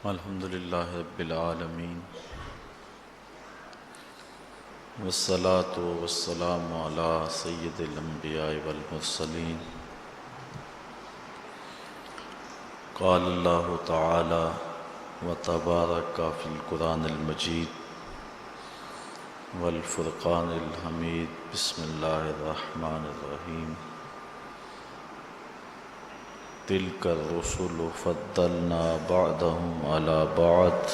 الحمد للہ رب العالمین والصلاة والسلام علی سید الانبیاء والمرسلین قال اللہ تعالی وتبارک فی القرآن المجید والفرقان الحمید بسم اللہ الرحمن الرحیم تلک الرسل فضلنا بعضهم على بعض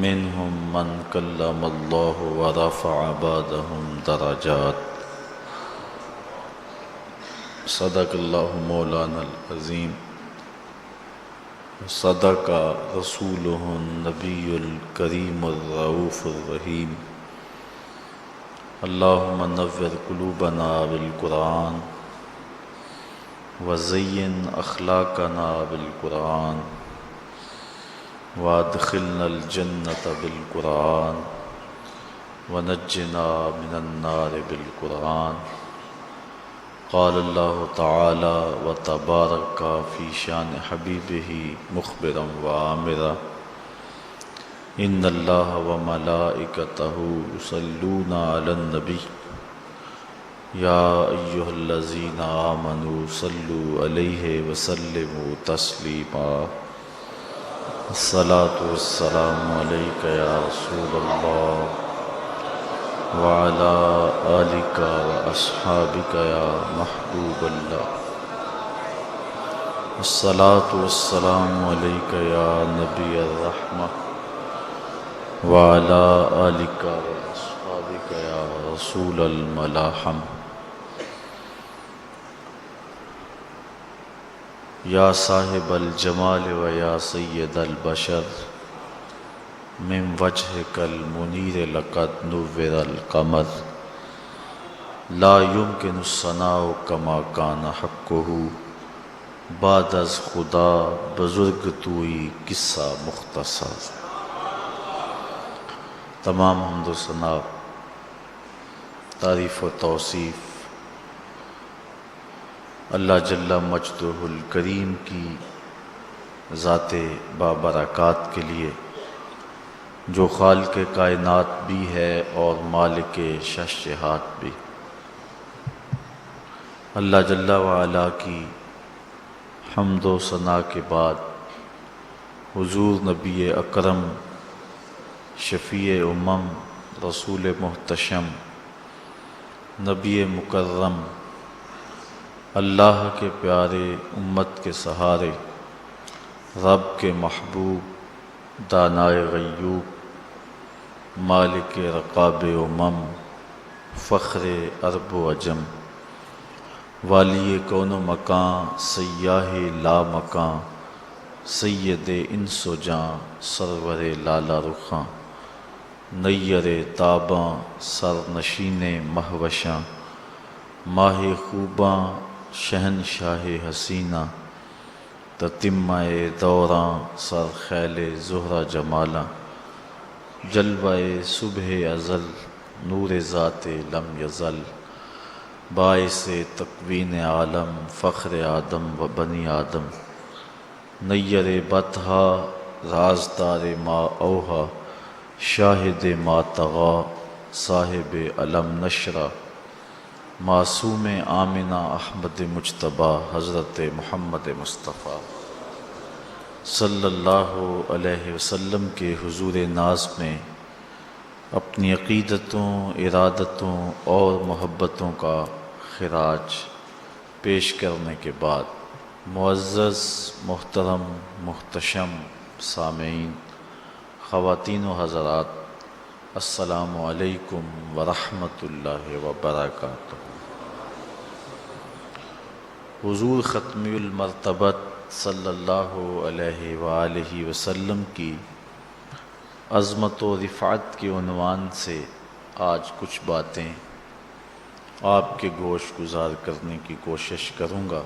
منهم من کلم اللہ ورفع بعضهم درجات صدق اللہ مولانا العظیم صدق رسولہ النبی الکریم الرؤوف الرحیم اللہم نور قلوبنا بالقرآن وزین اخلاقنا بالقرآن وادخلنا الجنة بالقرآن ونجنا من النار بالقرآن قال اللہ تعالی وتبارک فی شان حبیبہ مخبرا وآمرا ان اللہ وملائکتہ یصلون علی النبی یا ایہا الذین آمنوا صلوا علیہ وسلموا تسلیما الصلاة والسلام علیک یا رسول اللہ وعلی آلک واصحابک یا محبوب اللہ الصلاة والسلام علیک یا نبی الرحمہ وعلی آلک واصحابک یا رسول الملاحم یا صاحب الجمال و یا سید البشر من وجهک المنیر لقد نور القمر لا يمکن الثناء کما کان حقہ بعد از خدا بزرگ توئی قصہ مختصر تمام حمد و ثنا تعریف و توصیف اللہ جل مجدہ الکریم کی ذات بابرکات کے لیے جو خالق کائنات بھی ہے اور مالک ششہات بھی۔ اللہ جل وعلا کی حمد و ثنا کے بعد حضور نبی اکرم شفیع امم رسول محتشم نبی مکرم اللہ کے پیارے امت کے سہارے رب کے محبوب دانائے غیوب مالک رقاب امم فخر عرب و عجم والی کون و مکان سیاہ لا مکان سید انس و جاں سرور لالا رخاں نیر تاباں سر نشین مہوشاں ماہ خوباں شہنشاہ حسینہ تتمہ دوراں سر خیل زہرہ جمالاں جلوہ صبح ازل نور ذات لم یزل باعث تکوین عالم فخر آدم و بنی آدم نیر بطحا رازدار ما اوہا شاہد ما طغا صاحب علم نشرہ معصوم آمنہ احمد مجتبیٰ حضرت محمد مصطفیٰ صلی اللہ علیہ وسلم کے حضور ناز میں اپنی عقیدتوں ارادتوں اور محبتوں کا خراج پیش کرنے کے بعد معزز محترم محتشم سامعین خواتین و حضرات السلام علیکم ورحمۃ اللہ وبرکاتہ۔ حضور ختمی المرتبت صلی اللہ علیہ وآلہ وسلم کی عظمت و رفعت کے عنوان سے آج کچھ باتیں آپ کے گوش گزار کرنے کی کوشش کروں گا۔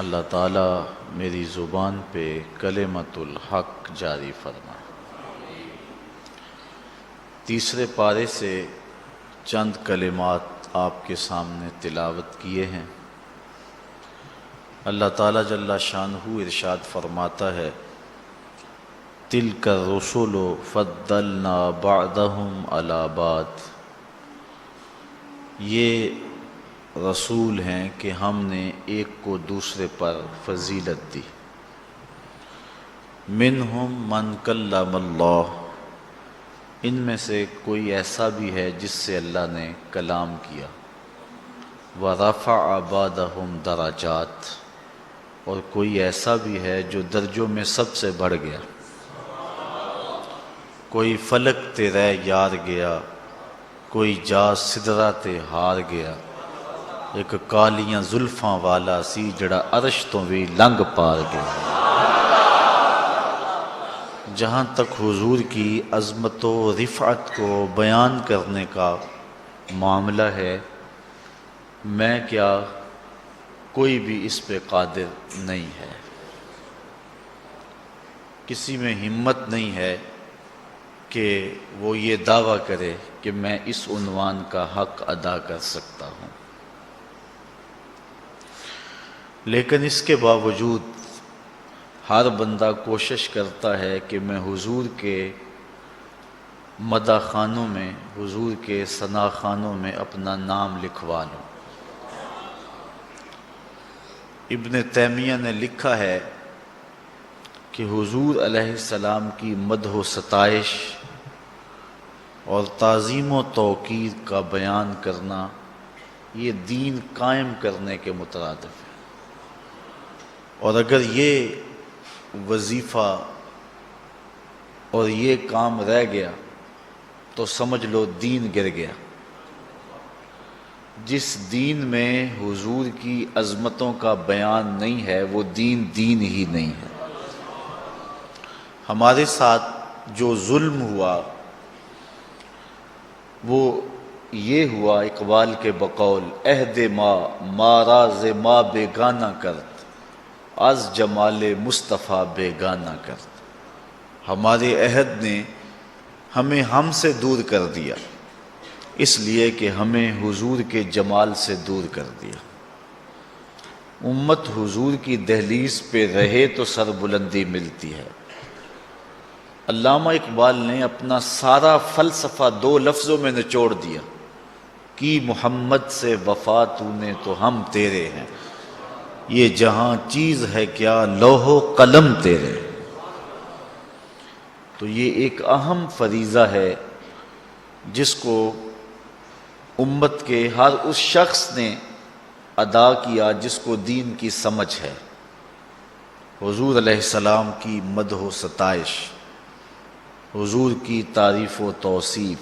اللہ تعالیٰ میری زبان پہ کلمۃ الحق جاری فرمائے۔ تیسرے پارے سے چند کلمات آپ کے سامنے تلاوت کیے ہیں۔ اللہ تعالیٰ جل شانہ ارشاد فرماتا ہے تلک الرسل فضلنا بعضهم علی بعض، یہ رسول ہیں کہ ہم نے ایک کو دوسرے پر فضیلت دی۔ منہم من کلم اللہ، ان میں سے کوئی ایسا بھی ہے جس سے اللہ نے کلام کیا۔ وَرَفَعَ بَعْضَهُمْ دَرَجَاتٍ، اور کوئی ایسا بھی ہے جو درجوں میں سب سے بڑھ گیا۔ کوئی فلک تے رہ یار گیا، کوئی جا سدرہ تے ہار گیا، ایک کالیاں زلفاں والا سی جڑا عرش تو بھی لنگ پار گیا۔ جہاں تک حضور کی عظمت و رفعت کو بیان کرنے کا معاملہ ہے، میں کیا کوئی بھی اس پہ قادر نہیں ہے، کسی میں ہمت نہیں ہے کہ وہ یہ دعویٰ کرے کہ میں اس عنوان کا حق ادا کر سکتا ہوں۔ لیکن اس کے باوجود ہر بندہ کوشش کرتا ہے کہ میں حضور کے مدح خانوں میں، حضور کے ثنا خانوں میں اپنا نام لکھوا لوں۔ ابن تیمیہ نے لکھا ہے کہ حضور علیہ السلام کی مدح و ستائش اور تعظیم و توقیر کا بیان کرنا یہ دین قائم کرنے کے مترادف ہے، اور اگر یہ وظیفہ اور یہ کام رہ گیا تو سمجھ لو دین گر گیا۔ جس دین میں حضور کی عظمتوں کا بیان نہیں ہے وہ دین ہی نہیں ہے۔ ہمارے ساتھ جو ظلم ہوا وہ یہ ہوا، اقبال کے بقول عہد ما راز ما بیگانہ کرد، از جمال مصطفیٰ بیگانہ کرد۔ ہمارے عہد نے ہمیں ہم سے دور کر دیا، اس لیے کہ ہمیں حضور کے جمال سے دور کر دیا۔ امت حضور کی دہلیز پہ رہے تو سر بلندی ملتی ہے۔ علامہ اقبال نے اپنا سارا فلسفہ 2 لفظوں میں نچوڑ دیا، کی محمد سے وفا تو نے تو ہم تیرے ہیں، یہ جہاں چیز ہے کیا لوح و قلم تیرے۔ تو یہ ایک اہم فریضہ ہے جس کو امت کے ہر اس شخص نے ادا کیا جس کو دین کی سمجھ ہے۔ حضور علیہ السلام کی مدح و ستائش، حضور کی تعریف و توصیف۔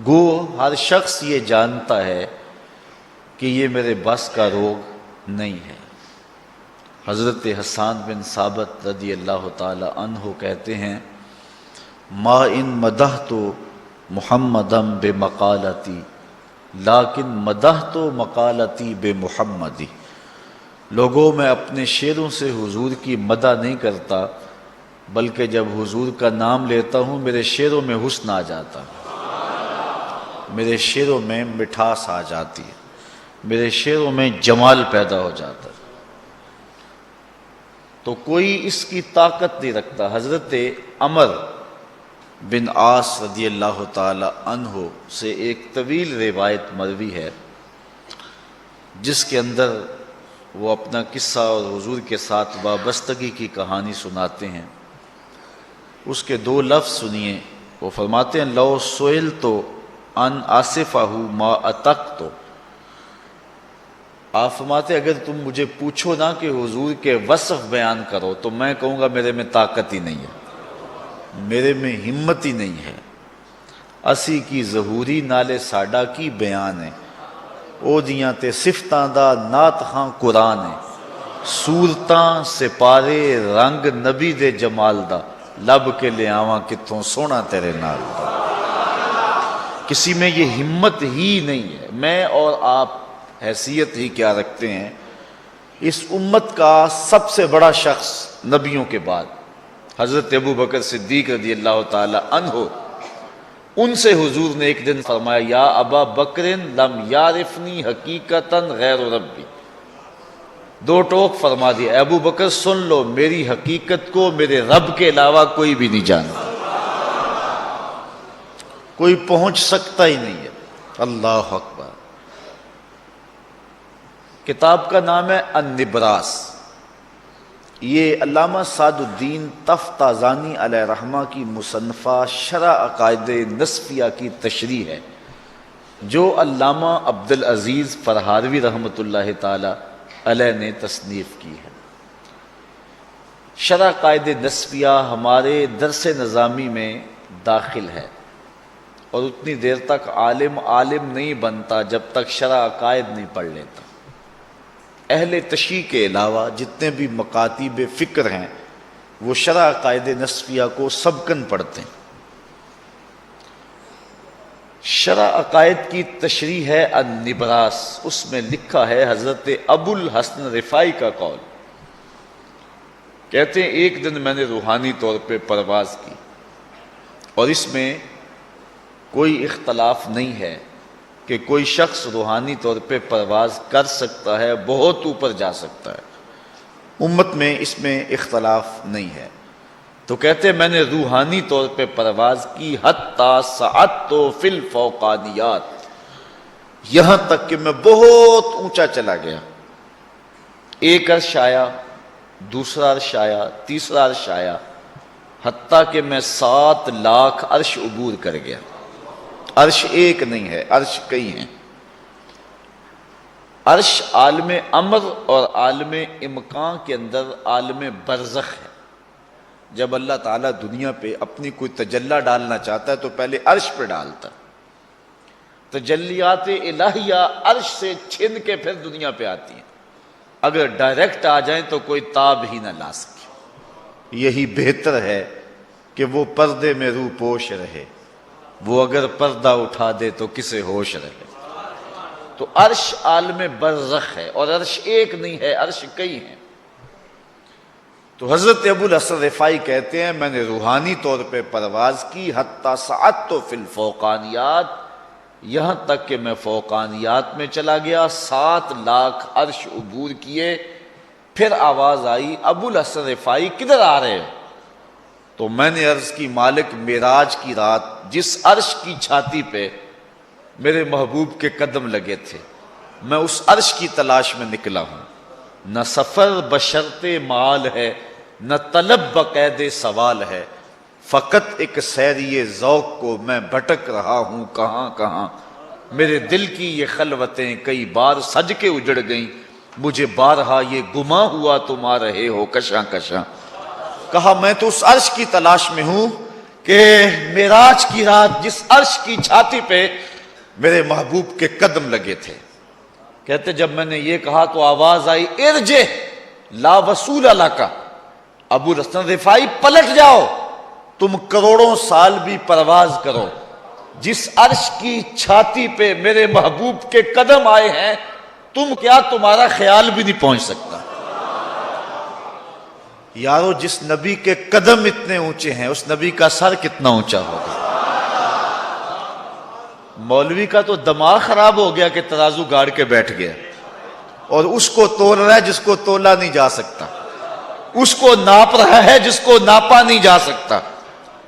گو ہر شخص یہ جانتا ہے کہ یہ میرے بس کا روگ نہیں ہے۔ حضرت حسان بن ثابت رضی اللہ تعالی عنہ کہتے ہیں، ما ان مدحت محمدم بمقالتی لیکن مدحت مقالتی بمحمدی۔ لوگوں میں اپنے شعروں سے حضور کی مدح نہیں کرتا، بلکہ جب حضور کا نام لیتا ہوں میرے شعروں میں حسن آ جاتا، میرے شعروں میں مٹھاس آ جاتی ہے، میرے شعروں میں جمال پیدا ہو جاتا ہے۔ تو کوئی اس کی طاقت نہیں رکھتا۔ حضرت عمر بن عاص رضی اللہ تعالی عنہ سے ایک طویل روایت مروی ہے جس کے اندر وہ اپنا قصہ اور حضور کے ساتھ وابستگی کی کہانی سناتے ہیں۔ اس کے 2 لفظ سنیے، وہ فرماتے ہیں لو سئل تو ان آصفہ ما اتقت، آپ فرماتے اگر تم مجھے پوچھو نا کہ حضور کے وصف بیان کرو تو میں کہوں گا میرے میں طاقت ہی نہیں ہے، میرے میں ہمت ہی نہیں ہے۔ اسی کی ظہوری نالے ساڈا کی بیان ہے، او دیاں تے صفتاں دا نعت خاں قرآن ہے، صورتاں سپارے رنگ نبی دے جمال دا، لب کے لے آواں کتھوں سونا تیرے نال دا۔ کسی میں یہ ہمت ہی نہیں ہے۔ میں اور آپ حیثیت ہی کیا رکھتے ہیں؟ اس امت کا سب سے بڑا شخص نبیوں کے بعد حضرت ابو بکر صدیق رضی اللہ تعالی عنہ، ان سے حضور نے ایک دن فرمایا یا ابا بکر لم یعرفنی حقیقتاً غیر ربی، دو ٹوک فرما دیا، ابو بکر سن لو میری حقیقت کو میرے رب کے علاوہ کوئی بھی نہیں جانتا، کوئی پہنچ سکتا ہی نہیں ہے۔ اللہ اکبر۔ کتاب کا نام ہے النبراس، یہ علامہ سعد الدین تفتازانی علیہ رحمہ کی مصنفہ شرح عقائد نصفیہ کی تشریح ہے، جو علامہ عبدالعزیز فرہاروی رحمۃ اللہ تعالی علیہ نے تصنیف کی ہے۔ شرح عقائد نصفیہ ہمارے درس نظامی میں داخل ہے، اور اتنی دیر تک عالم نہیں بنتا جب تک شرح عقائد نہیں پڑھ لیتا۔ اہل تشیع کے علاوہ جتنے بھی مکاتب فکر ہیں وہ شرح عقائد نصفیہ کو سبقاً پڑھتے ہیں۔ شرح عقائد کی تشریح ہے النبراس، اس میں لکھا ہے حضرت ابو الحسن رفاعی کا قول، کہتے ہیں ایک دن میں نے روحانی طور پہ پرواز کی، اور اس میں کوئی اختلاف نہیں ہے کہ کوئی شخص روحانی طور پہ پرواز کر سکتا ہے، بہت اوپر جا سکتا ہے، امت میں اس میں اختلاف نہیں ہے۔ تو کہتے میں نے روحانی طور پہ پرواز کی حتی صعدت فی الفوقانیات، یہاں تک کہ میں بہت اونچا چلا گیا، ایک عرش آیا، دوسرا عرش آیا، تیسرا عرش آیا، حتیٰ کہ میں 7 لاکھ عرش عبور کر گیا۔ عرش ایک نہیں ہے، عرش کئی ہیں۔ عرش عالم امر اور عالم امکان کے اندر عالم برزخ ہے۔ جب اللہ تعالیٰ دنیا پہ اپنی کوئی تجلی ڈالنا چاہتا ہے تو پہلے عرش پہ ڈالتا ہے، تجلیات الہیہ عرش سے چھن کے پھر دنیا پہ آتی ہیں، اگر ڈائریکٹ آ جائیں تو کوئی تاب ہی نہ لا سکے۔ یہی بہتر ہے کہ وہ پردے میں روح پوش رہے، وہ اگر پردہ اٹھا دے تو کسے ہوش رہے۔ تو عرش عالم برزخ ہے، اور عرش ایک نہیں ہے، عرش کئی ہیں۔ تو حضرت ابو الحسن رفاعی کہتے ہیں میں نے روحانی طور پہ پرواز کی حتی صعدت فی الفوقانیات، یہاں تک کہ میں فوقانیات میں چلا گیا، 7 لاکھ عرش عبور کیے۔ پھر آواز آئی ابو الحسن رفاعی کدھر آ رہے ہیں؟ تو میں نے عرض کی مالک معراج کی رات جس عرش کی چھاتی پہ میرے محبوب کے قدم لگے تھے، میں اس عرش کی تلاش میں نکلا ہوں۔ نہ سفر بشرط مال ہے، نہ طلب بقید سوال ہے، فقط ایک سیری ذوق کو میں بھٹک رہا ہوں کہاں کہاں۔ میرے دل کی یہ خلوتیں کئی بار سج کے اجڑ گئیں، مجھے بارہا یہ گما ہوا تم آ رہے ہو کشاں کشاں۔ کہا میں تو اس عرش کی تلاش میں ہوں کہ معراج کی رات جس عرش کی چھاتی پہ میرے محبوب کے قدم لگے تھے۔ کہتے جب میں نے یہ کہا تو آواز آئی ارجع لا وصول لک، ابو الحسن رفاعی پلٹ جاؤ، تم کروڑوں سال بھی پرواز کرو، جس عرش کی چھاتی پہ میرے محبوب کے قدم آئے ہیں تم کیا تمہارا خیال بھی نہیں پہنچ سکتا۔ یارو جس نبی کے قدم اتنے اونچے ہیں اس نبی کا سر کتنا اونچا ہوگا۔ مولوی کا تو دماغ خراب ہو گیا کہ ترازو گاڑ کے بیٹھ گیا، اور اس کو تول رہا ہے جس کو تولا نہیں جا سکتا، اس کو ناپ رہا ہے جس کو ناپا نہیں جا سکتا،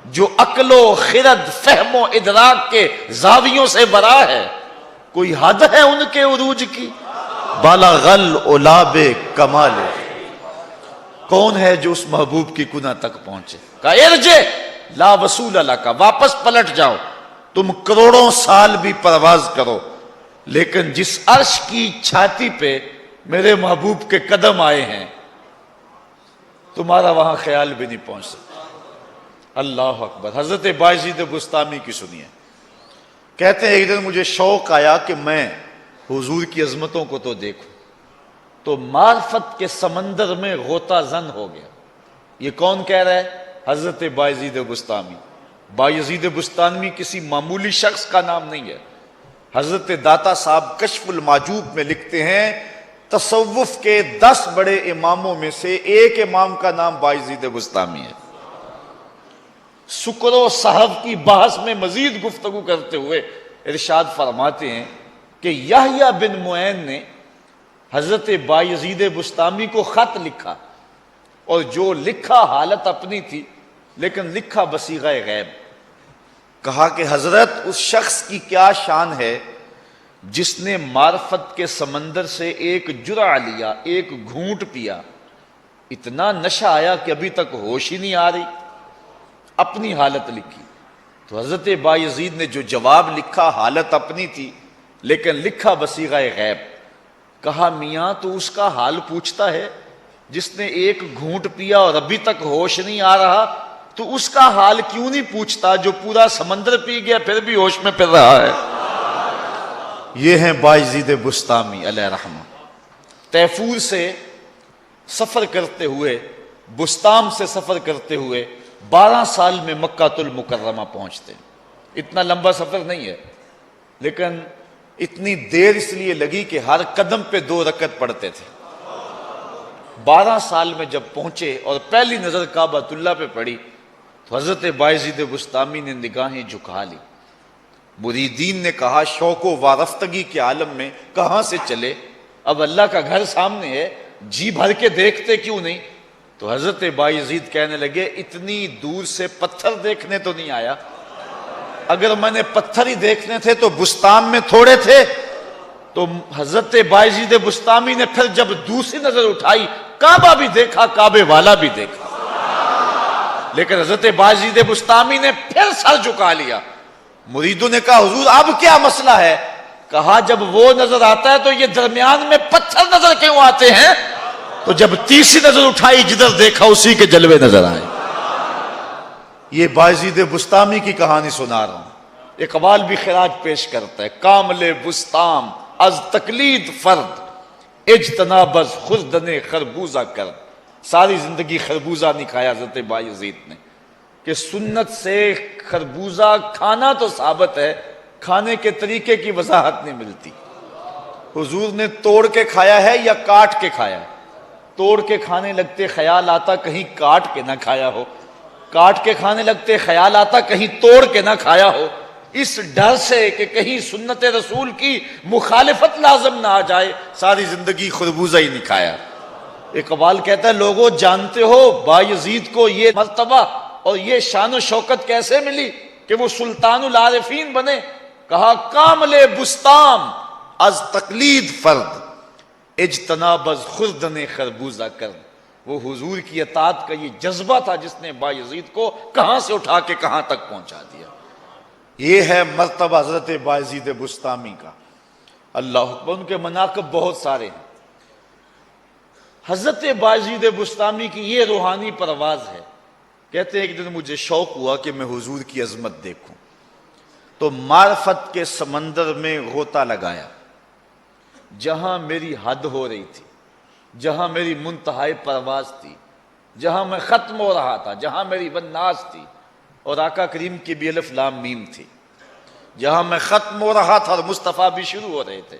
جو عقل و خرد فہم و ادراک کے زاویوں سے برا ہے، کوئی حد ہے ان کے عروج کی؟ بالغ العلا کمال، کون ہے جو اس محبوب کی کنہ تک پہنچے؟ کہا ارجع لا وصول لک، واپس پلٹ جاؤ، تم کروڑوں سال بھی پرواز کرو، لیکن جس عرش کی چھاتی پہ میرے محبوب کے قدم آئے ہیں تمہارا وہاں خیال بھی نہیں پہنچ سکتا۔ اللہ اکبر۔ حضرت بایزید بسطامی کی سنیے، کہتے ہیں ایک دن مجھے شوق آیا کہ میں حضور کی عظمتوں کو تو دیکھوں، تو معرفت کے سمندر میں غوطہ زن ہو گیا۔ یہ کون کہہ رہا ہے؟ حضرت بایزید بسطامی۔ بایزید بسطامی کسی معمولی شخص کا نام نہیں ہے۔ حضرت داتا صاحب کشف المعجوب میں لکھتے ہیں تصوف کے 10 بڑے اماموں میں سے ایک امام کا نام بایزید بسطامی ہے۔ سکر و صحف کی بحث میں مزید گفتگو کرتے ہوئے ارشاد فرماتے ہیں کہ یحییٰ بن معین نے حضرت بایزید بسطامی کو خط لکھا، اور جو لکھا حالت اپنی تھی لیکن لکھا بصیغہ غیب. کہا کہ حضرت اس شخص کی کیا شان ہے جس نے معرفت کے سمندر سے ایک جرعہ لیا، ایک گھونٹ پیا، اتنا نشہ آیا کہ ابھی تک ہوش ہی نہیں آ رہی. اپنی حالت لکھی. تو حضرت بایزید نے جو جواب لکھا حالت اپنی تھی لیکن لکھا بصیغہ غیب. کہا میاں تو اس کا حال پوچھتا ہے جس نے ایک گھونٹ پیا اور ابھی تک ہوش نہیں آ رہا، تو اس کا حال کیوں نہیں پوچھتا جو پورا سمندر پی گیا پھر بھی ہوش میں پھر رہا ہے. یہ ہیں بایزید بسطامی علیہ رحمہ. تیفور سے سفر کرتے ہوئے، بسطام سے سفر کرتے ہوئے 12 سال میں مکہ المکرمہ پہنچتے. اتنا لمبا سفر نہیں ہے لیکن اتنی دیر اس لیے لگی کہ ہر قدم پہ 2 رکعت پڑھتے تھے. 12 سال میں جب پہنچے اور پہلی نظر کعبۃ اللہ پہ پڑی تو حضرت بایزید بسطامی نے نگاہیں جھکا لی. مریدین نے کہا شوق و وارفتگی کے عالم میں کہاں سے چلے، اب اللہ کا گھر سامنے ہے، جی بھر کے دیکھتے کیوں نہیں؟ تو حضرت بایزید کہنے لگے اتنی دور سے پتھر دیکھنے تو نہیں آیا، اگر میں نے پتھر ہی دیکھنے تھے تو بسطام میں تھوڑے تھے. تو حضرت بایزید بسطامی نے پھر جب دوسری نظر اٹھائی کعبہ بھی دیکھا، کعبے والا بھی دیکھا، لیکن حضرت بایزید بسطامی نے پھر سر جھکا لیا. مریدوں نے کہا حضور اب کیا مسئلہ ہے؟ کہا جب وہ نظر آتا ہے تو یہ درمیان میں پتھر نظر کیوں آتے ہیں؟ تو جب تیسری نظر اٹھائی جدھر دیکھا اسی کے جلوے نظر آئے. یہ بایزید بسطامی کی کہانی سنا رہا ہوں. اقبال بھی خراج پیش کرتا ہے، کامل بسطام از تقلید فرد اجتناب از خوردن خربوزہ کرد. ساری زندگی خربوزہ نہیں کھایا حضرت بایزید نے کہ سنت سے خربوزہ کھانا تو ثابت ہے، کھانے کے طریقے کی وضاحت نہیں ملتی. حضور نے توڑ کے کھایا ہے یا کاٹ کے کھایا ہے؟ توڑ کے کھانے لگتے خیال آتا کہیں کاٹ کے نہ کھایا ہو، کاٹ کے کھانے لگتے خیال آتا کہیں توڑ کے نہ کھایا ہو. اس ڈر سے کہ کہیں سنت رسول کی مخالفت لازم نہ آ جائے ساری زندگی خربوزہ ہی نہیں کھایا. اقبال کہتا ہے لوگوں جانتے ہو بایزید کو یہ مرتبہ اور یہ شان و شوکت کیسے ملی کہ وہ سلطان العارفین بنے؟ کہا کامل بسطام از تقلید فرد اجتناب از خوردن خربوزہ کرد. وہ حضور کی اطاعت کا یہ جذبہ تھا جس نے بایزید کو کہاں سے اٹھا کے کہاں تک پہنچا دیا. یہ ہے مرتبہ حضرت بایزید بسطامی کا. اللہ اکبر. ان کے مناقب بہت سارے ہیں. حضرت بایزید بسطامی کی یہ روحانی پرواز ہے. کہتے ہیں ایک دن مجھے شوق ہوا کہ میں حضور کی عظمت دیکھوں تو معرفت کے سمندر میں غوطہ لگایا. جہاں میری حد ہو رہی تھی، جہاں میری منتہائی پرواز تھی، جہاں میں ختم ہو رہا تھا، جہاں میری والناس تھی اور آقا کریم کی بھی الف لام میم تھی، جہاں میں ختم ہو رہا تھا اور مصطفیٰ بھی شروع ہو رہے تھے.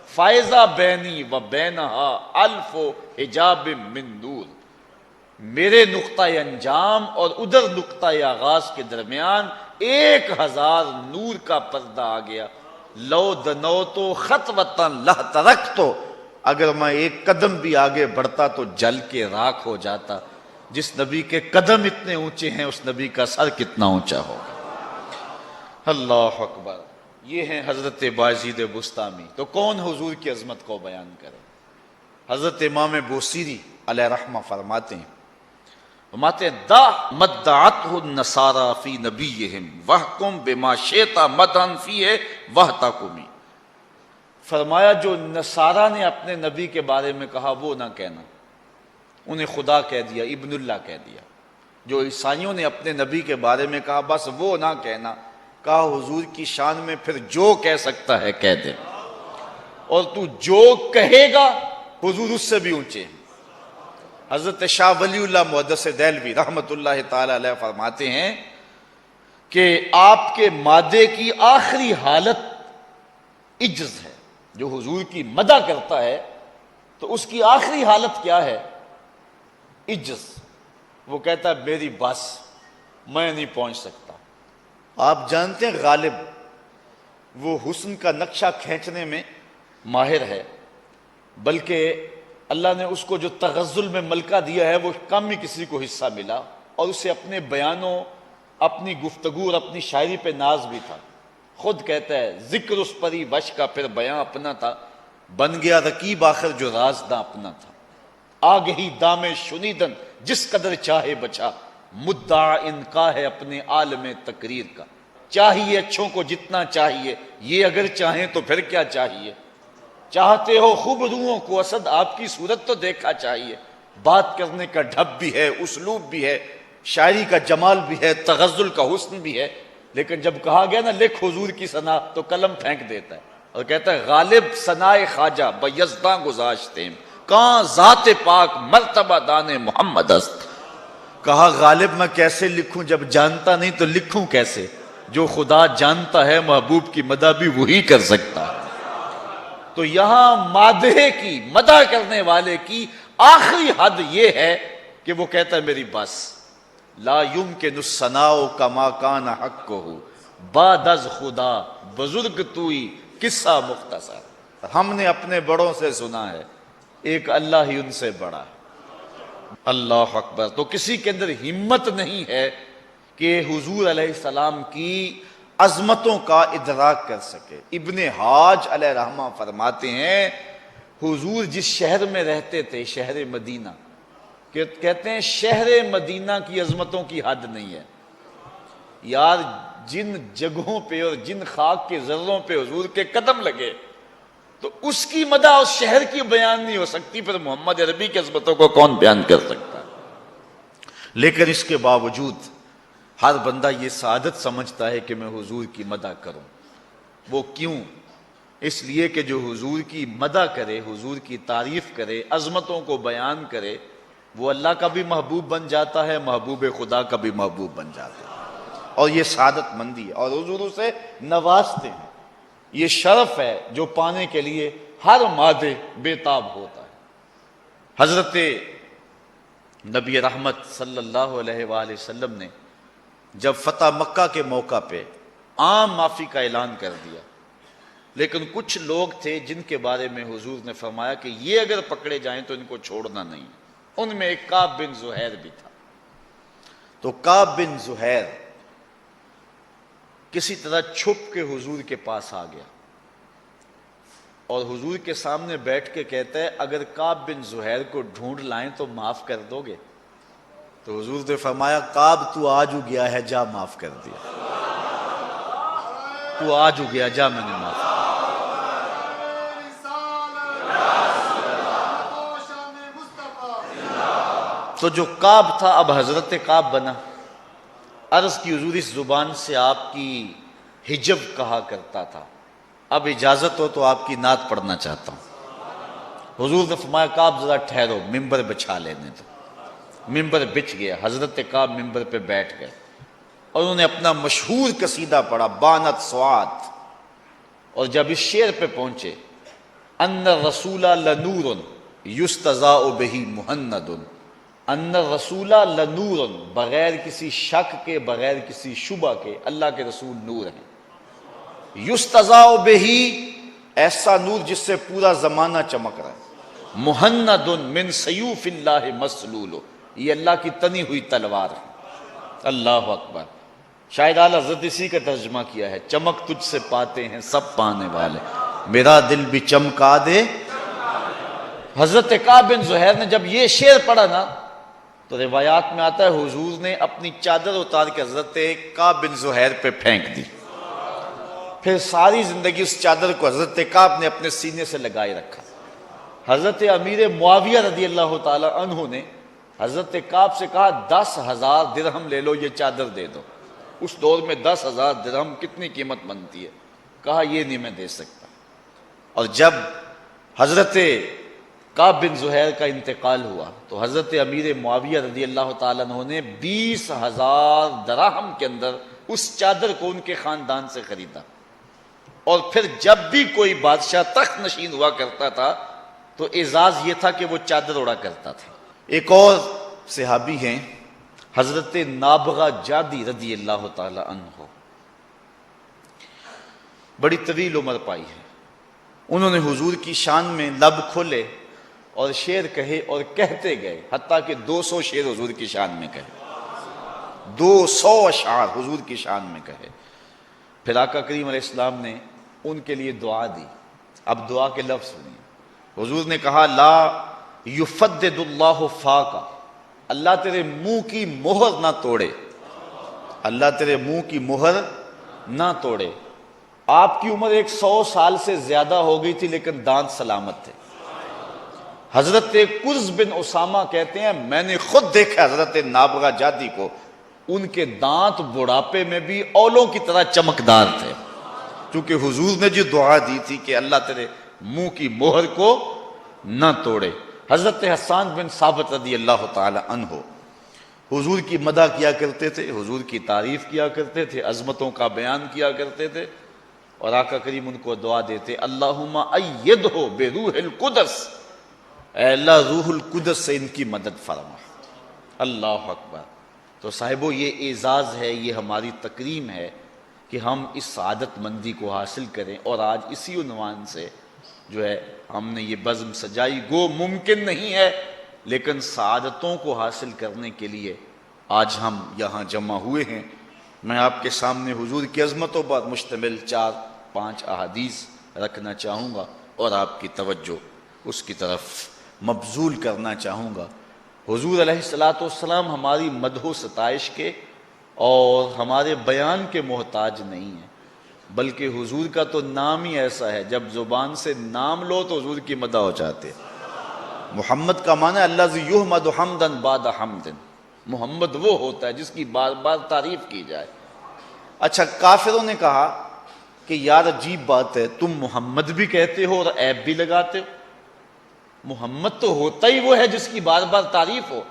فائزہ بینی و بینہا الف و حجاب من نور. میرے نقطہ انجام اور ادھر نقطہ آغاز کے درمیان 1000 نور کا پردہ آ گیا. لو دنو تو خطوتاً لہ ترک تو، اگر میں ایک قدم بھی آگے بڑھتا تو جل کے راکھ ہو جاتا. جس نبی کے قدم اتنے اونچے ہیں اس نبی کا سر کتنا اونچا ہوگا. اللہ اکبر. یہ ہیں حضرت بایزید بسطامی. تو کون حضور کی عظمت کو بیان کرے؟ حضرت امام بوصیری علیہ رحمہ فرماتے ہیں دا مدعته النصارى فی نبیہم وحکم بما شئت مدحا فیہ وحتکمی. فرمایا جو نصارہ نے اپنے نبی کے بارے میں کہا وہ نہ کہنا، انہیں خدا کہہ دیا، ابن اللہ کہہ دیا. جو عیسائیوں نے اپنے نبی کے بارے میں کہا بس وہ نہ کہنا. کہا حضور کی شان میں پھر جو کہہ سکتا ہے کہہ دے، اور تو جو کہے گا حضور اس سے بھی اونچے ہیں. حضرت شاہ ولی اللہ محدث دہلوی رحمت اللہ تعالی علیہ فرماتے ہیں کہ آپ کے مادے کی آخری حالت عجز ہے. جو حضور کی مدح کرتا ہے تو اس کی آخری حالت کیا ہے؟ عجز. وہ کہتا ہے میری بس، میں نہیں پہنچ سکتا. آپ جانتے ہیں غالب وہ حسن کا نقشہ کھینچنے میں ماہر ہے. بلکہ اللہ نے اس کو جو تغزل میں ملکہ دیا ہے وہ کم ہی کسی کو حصہ ملا، اور اسے اپنے بیانوں، اپنی گفتگو اور اپنی شاعری پہ ناز بھی تھا۔ خود کہتا ہے ذکر اس پری وش کا پھر بیاں اپنا تھا، بن گیا رقیب آخر جو رازداں اپنا تھا، آگہی دام شنیدن جس قدر چاہے بچا، مدعا انکا ہے اپنے عالم تقریر کا، چاہیے اچھوں کو جتنا چاہیے، یہ اگر چاہیں تو پھر کیا چاہیے، چاہتے ہو خوب روحوں کو اسد آپ کی صورت تو دیکھا چاہیے، بات کرنے کا ڈھب بھی ہے، اسلوب بھی ہے، شاعری کا جمال بھی ہے، تغزل کا حسن بھی ہے، لیکن جب کہا گیا نا لکھ حضور کی ثنا تو قلم پھینک دیتا ہے اور کہتا ہے غالب ثنائے خواجہ بیزداں گذاشتے ہیں، کہاں ذات پاک مرتبہ دان محمد است۔ کہا غالب میں کیسے لکھوں جب جانتا نہیں تو لکھوں کیسے، جو خدا جانتا ہے محبوب کی مدح بھی وہی کر سکتا ہے۔ تو یہاں مادح کی، مدح کرنے والے کی آخری حد یہ ہے کہ وہ کہتا ہے میری بس، لا یمکن الثناء کما کان حقہ، بعد از خدا بزرگ توئی قصہ مختصر۔ ہم نے اپنے بڑوں سے سنا ہے ایک اللہ ہی ان سے بڑا ہے۔ اللہ اکبر۔ تو کسی کے اندر ہمت نہیں ہے کہ حضور علیہ السلام کی عظمتوں کا ادراک کر سکے۔ ابن حاج علیہ رحمہ فرماتے ہیں حضور جس شہر میں رہتے تھے، شہر مدینہ، کہتے ہیں شہر مدینہ کی عظمتوں کی حد نہیں ہے یار، جن جگہوں پہ اور جن خاک کے ذروں پہ حضور کے قدم لگے تو اس کی مدح اس شہر کی بیان نہیں ہو سکتی، پھر محمد عربی کی عظمتوں کو کون بیان کر سکتا؟ لیکن اس کے باوجود ہر بندہ یہ سعادت سمجھتا ہے کہ میں حضور کی مدح کروں۔ وہ کیوں؟ اس لیے کہ جو حضور کی مدح کرے، حضور کی تعریف کرے، عظمتوں کو بیان کرے، وہ اللہ کا بھی محبوب بن جاتا ہے، محبوب خدا کا بھی محبوب بن جاتا ہے، اور یہ سعادت مندی ہے، اور حضور اسے نوازتے ہیں۔ یہ شرف ہے جو پانے کے لیے ہر مادے بے تاب ہوتا ہے۔ حضرت نبی رحمت صلی اللہ علیہ وآلہ وسلم نے جب فتح مکہ کے موقع پہ عام معافی کا اعلان کر دیا، لیکن کچھ لوگ تھے جن کے بارے میں حضور نے فرمایا کہ یہ اگر پکڑے جائیں تو ان کو چھوڑنا نہیں۔ ان میں ایک کعب بن زہیر بھی تھا۔ تو کعب بن زہیر کسی طرح چھپ کے حضور کے پاس آ گیا اور حضور کے سامنے بیٹھ کے کہتا ہے اگر کعب بن زہیر کو ڈھونڈ لائیں تو معاف کر دو گے؟ تو حضور نے فرمایا کعب تو آج ہو گیا ہے، جا معاف کر دیا، تو آج ہو گیا، جا میں نے معاف کر دیا۔ تو جو کعب تھا اب حضرت کعب بنا۔ عرض کی حضور اس زبان سے آپ کی حجب کہا کرتا تھا، اب اجازت ہو تو آپ کی نعت پڑھنا چاہتا ہوں۔ حضور نے فرمایا کعب ذرا ٹھہرو، ممبر بچھا لینے دو۔ ممبر بچھ گیا، حضرت کعب ممبر پہ بیٹھ گئے اور انہوں نے اپنا مشہور قصیدہ پڑھا بانت سعاد، اور جب اس شعر پہ پہنچے ان الرسول لنور یستضاء بہ مہند، ان الرسول لنور، بغیر کسی شک کے، بغیر کسی شبہ کے اللہ کے رسول نور ہیں۔ یستضاء بہ، ایسا نور جس سے پورا زمانہ چمک رہا ہے۔ مہند من سیوف اللہ مسلول، یہ اللہ کی تنی ہوئی تلوار ہے۔ اللہ اکبر۔ شاید اعلیٰ حضرت اسی کا ترجمہ کیا ہے، چمک تجھ سے پاتے ہیں سب پانے والے، میرا دل بھی چمکا دے۔ حضرت کعب بن زہیر نے جب یہ شعر پڑھا نا تو روایات میں آتا ہے حضور نے اپنی چادر اتار کے حضرت کعب بن زہیر پہ پھینک دی، پھر ساری زندگی اس چادر کو حضرت کعب نے اپنے سینے سے لگائے رکھا۔ حضرت امیر معاویہ رضی اللہ تعالی عنہ نے حضرت کعب سے کہا 10,000 درہم لے لو، یہ چادر دے دو۔ اس دور میں 10,000 درہم کتنی قیمت بنتی ہے؟ کہا یہ نہیں میں دے سکتا۔ اور جب حضرت کعب بن زہیر کا انتقال ہوا تو حضرت امیر معاویہ رضی اللہ تعالیٰ عنہ نے 20,000 درہم کے اندر اس چادر کو ان کے خاندان سے خریدا، اور پھر جب بھی کوئی بادشاہ تخت نشین ہوا کرتا تھا تو اعزاز یہ تھا کہ وہ چادر اڑا کرتا تھا۔ ایک اور صحابی ہیں حضرت نابغہ جادی رضی اللہ تعالی عنہ، بڑی طویل عمر پائی ہے۔ انہوں نے حضور کی شان میں لب کھولے اور شعر کہے اور کہتے گئے، حتیٰ کہ 200 شعر حضور کی شان میں کہے، 200 اشعار حضور کی شان میں کہے۔ پھر آقا کریم علیہ السلام نے ان کے لیے دعا دی۔ اب دعا کے لفظ سنیے۔ حضور نے کہا لا یفدد اللہ فاکا، اللہ تیرے منہ کی مہر نہ توڑے، اللہ تیرے منہ کی مہر نہ توڑے۔ آپ کی عمر 100 سال سے زیادہ ہو گئی تھی لیکن دانت سلامت تھے۔ حضرت قرز بن اسامہ کہتے ہیں میں نے خود دیکھا حضرت نابغہ جادی کو، ان کے دانت بڑھاپے میں بھی اولوں کی طرح چمکدار تھے، کیونکہ حضور نے جو دعا دی تھی کہ اللہ تیرے منہ کی مہر کو نہ توڑے۔ حضرت حسان بن ثابت رضی اللہ تعالی عنہ حضور کی مدح کیا کرتے تھے، حضور کی تعریف کیا کرتے تھے، عظمتوں کا بیان کیا کرتے تھے، اور آقا کریم ان کو دعا دیتے اللہم ایدہ بروح القدس، اے اللہ روح القدس سے ان کی مدد فرما۔ اللہ اکبر۔ تو صاحبو یہ اعزاز ہے، یہ ہماری تکریم ہے کہ ہم اس سعادت مندی کو حاصل کریں، اور آج اسی عنوان سے جو ہے ہم نے یہ بزم سجائی۔ گو ممکن نہیں ہے لیکن سعادتوں کو حاصل کرنے کے لیے آج ہم یہاں جمع ہوئے ہیں۔ میں آپ کے سامنے حضور کی عظمتوں پر مشتمل 4-5 احادیث رکھنا چاہوں گا اور آپ کی توجہ اس کی طرف مبذول کرنا چاہوں گا۔ حضور علیہ الصلوۃ والسلام ہماری مدح و ستائش کے اور ہمارے بیان کے محتاج نہیں ہیں، بلکہ حضور کا تو نام ہی ایسا ہے، جب زبان سے نام لو تو حضور کی مدح ہو جاتے۔ محمد کا معنی ہے الذی یحمد حمدا بعد حمد، محمد وہ ہوتا ہے جس کی بار بار تعریف کی جائے۔ اچھا، کافروں نے کہا کہ یار عجیب بات ہے، تم محمد بھی کہتے ہو اور عیب بھی لگاتے ہو، محمد تو ہوتا ہی وہ ہے جس کی بار بار تعریف ہو،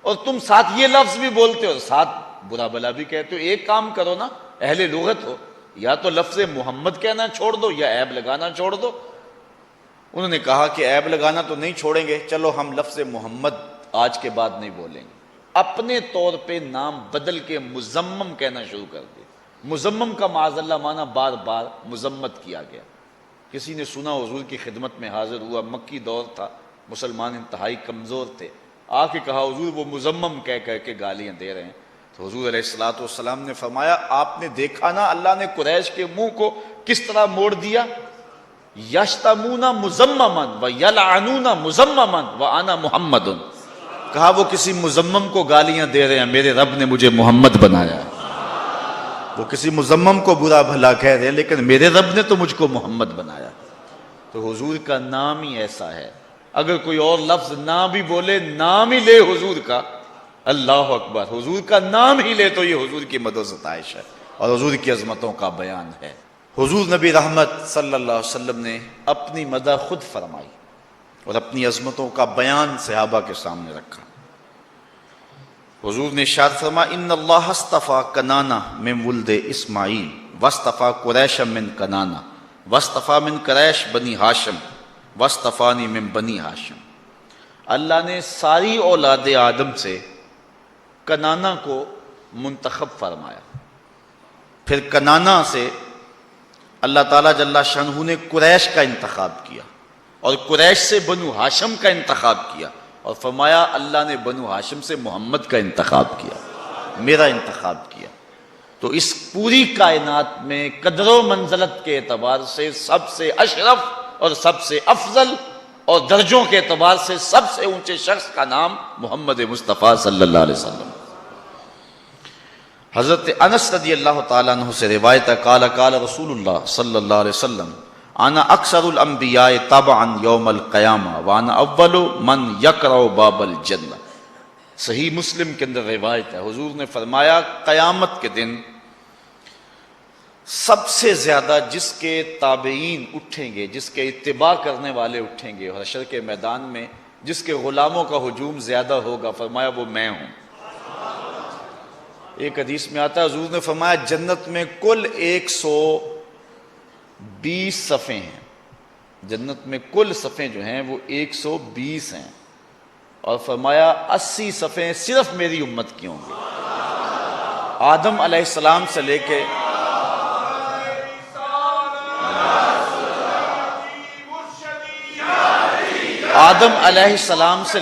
اور تم ساتھ یہ لفظ بھی بولتے ہو، ساتھ برا بلا بھی کہتے ہو۔ ایک کام کرو نا، اہل لغت ہو، یا تو لفظ محمد کہنا چھوڑ دو یا عیب لگانا چھوڑ دو۔ انہوں نے کہا کہ عیب لگانا تو نہیں چھوڑیں گے، چلو ہم لفظ محمد آج کے بعد نہیں بولیں گے۔ اپنے طور پہ نام بدل کے مزمم کہنا شروع کر دیا۔ مزمم کا معاذ اللہ معنی بار بار مذمت کیا گیا۔ کسی نے سنا حضور کی خدمت میں حاضر ہوا، مکی دور تھا، مسلمان انتہائی کمزور تھے، آ کے کہا حضور وہ مزمم کہہ کے گالیاں دے رہے ہیں۔ تو حضور علیہ الصلوۃ والسلام نے فرمایا آپ نے دیکھا نا اللہ نے قریش کے منہ کو کس طرح موڑ دیا، یشتمون مزمما ویلعنون مزمما وانا محمد، کہا وہ کسی مزمم کو گالیاں دے رہے ہیں، میرے رب نے مجھے محمد بنایا۔ وہ کسی مزمم کو برا بھلا کہہ رہے ہیں لیکن میرے رب نے تو مجھ کو محمد بنایا۔ تو حضور کا نام ہی ایسا ہے، اگر کوئی اور لفظ نہ بھی بولے، نام ہی لے حضور کا، اللہ اکبر، حضور کا نام ہی لے تو یہ حضور کی مدح و ستائش ہے اور حضور کی عظمتوں کا بیان ہے۔ حضور نبی رحمت صلی اللہ علیہ وسلم نے اپنی مدح خود فرمائی اور اپنی عظمتوں کا بیان صحابہ کے سامنے رکھا۔ حضور نے ارشاد فرمایا ان اللہ اصطفیٰ کنانہ من ولد اسماعیل واصطفیٰ قریش من کنانہ واصطفیٰ من قریش بنی ہاشم واصطفانی من بنی ہاشم، اللہ نے ساری اولاد آدم سے کنانہ کو منتخب فرمایا، پھر کنانہ سے اللہ تعالیٰ جل شانہ نے قریش کا انتخاب کیا، اور قریش سے بنو ہاشم کا انتخاب کیا، اور فرمایا اللہ نے بنو ہاشم سے محمد کا انتخاب کیا، میرا انتخاب کیا۔ تو اس پوری کائنات میں قدر و منزلت کے اعتبار سے سب سے اشرف اور سب سے افضل اور درجوں کے اعتبار سے سب سے اونچے شخص کا نام محمد مصطفیٰ صلی اللہ علیہ وسلم۔ حضرت انس رضی اللہ تعالیٰ عنہ سے روایت ہے قال قال رسول اللہ صلی اللہ علیہ وسلم انا اکثر الانبیاء تبعا یوم القیامہ وانا اول من یقرع باب الجنہ۔ صحیح مسلم کے اندر روایت ہے، حضور نے فرمایا قیامت کے دن سب سے زیادہ جس کے تابعین اٹھیں گے، جس کے اتباع کرنے والے اٹھیں گے، اور حشر کے میدان میں جس کے غلاموں کا ہجوم زیادہ ہوگا، فرمایا وہ میں ہوں۔ ایک حدیث میں آتا ہے حضور نے فرمایا جنت میں کل 120 صفیں ہیں، جنت میں کل صفیں جو ہیں وہ 120 ہیں، اور فرمایا 80 صفیں صرف میری امت کی ہوں گی، آدم علیہ السلام سے لے کے آدم علیہ السلام سے